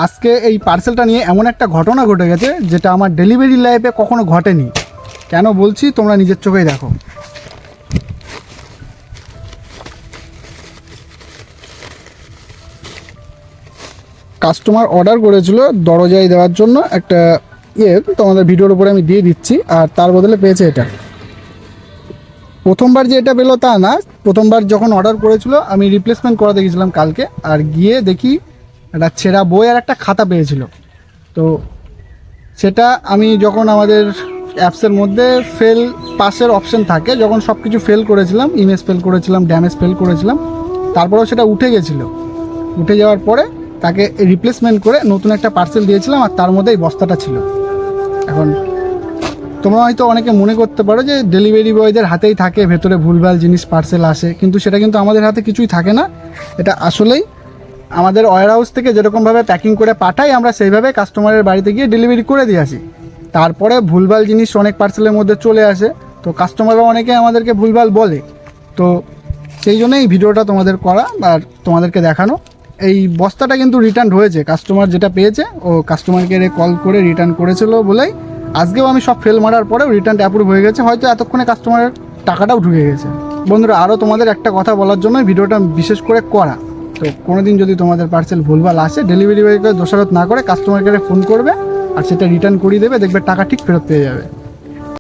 আজকে এই পার্সেলটা নিয়ে এমন একটা ঘটনা ঘটে গেছে যেটা আমার ডেলিভারি লাইফে কখনো ঘটেনি। কেন বলছি তোমরা নিজের চোখেই দেখো। কাস্টমার অর্ডার করেছিল দরজায় দেওয়ার জন্য একটা তোমাদের ভিডিওর উপরে আমি দিয়ে দিচ্ছি, আর তার বদলে পেয়েছে এটা। প্রথমবার যে এটা পেলো তা না, প্রথমবার যখন অর্ডার করেছিল আমি রিপ্লেসমেন্ট করাতে গেছিলাম কালকে, আর গিয়ে দেখি একটা ছেঁড়া বই আর একটা খাতা পেয়েছিল। তো সেটা আমি যখন আমাদের অ্যাপসের মধ্যে ফেল পাসের অপশান থাকে, যখন সব কিছু ফেল করেছিলাম, ইমেজ ফেল করেছিলাম, ড্যামেজ ফেল করেছিলাম, তারপরেও সেটা উঠে গেছিলো। উঠে যাওয়ার পরে তাকে রিপ্লেসমেন্ট করে নতুন একটা পার্সেল দিয়েছিলাম, আর তার মধ্যে এই বস্তাটা ছিল। এখন তোমরা হয়তো অনেকে মনে করতে পারো যে ডেলিভারি বয়দের হাতেই থাকে, ভেতরে ভুলভাল জিনিস পার্সেল আসে, কিন্তু সেটা কিন্তু আমাদের হাতে কিছুই থাকে না। এটা আসলেই আমাদের ওয়্যার হাউস থেকে যেরকমভাবে প্যাকিং করে পাঠাই, আমরা সেইভাবে কাস্টমারের বাড়িতে গিয়ে ডেলিভারি করে দিয়ে আসি। তারপরে ভুলভাল জিনিস অনেক পার্সেলের মধ্যে চলে আসে, তো কাস্টমাররা অনেকে আমাদেরকে ভুলভাল বলে। তো সেই জন্য এই ভিডিওটা তোমাদের করা আর তোমাদেরকে দেখানো। এই বস্তাটা কিন্তু রিটার্ন হয়েছে, কাস্টমার যেটা পেয়েছে ও কাস্টমার কেয়ারে কল করে রিটার্ন করেছিল বলেই আজকেও আমি সব ফেল মারার পরেও রিটার্নটা অ্যাপ্রুভ হয়ে গেছে। হয়তো এতক্ষণে কাস্টমারের টাকাটাও ঢুকে গেছে। বন্ধুরা, আরও তোমাদের একটা কথা বলার জন্য ভিডিওটা বিশেষ করে করা। তো কোনো দিন যদি তোমাদের পার্সেল ভুলভাল আসে, ডেলিভারি বয়কে দোষারোপ না করে কাস্টমার কেয়ারে ফোন করবে, আর সেটা রিটার্ন করিয়ে দেবে, দেখবে টাকা ঠিক ফেরত পেয়ে যাবে।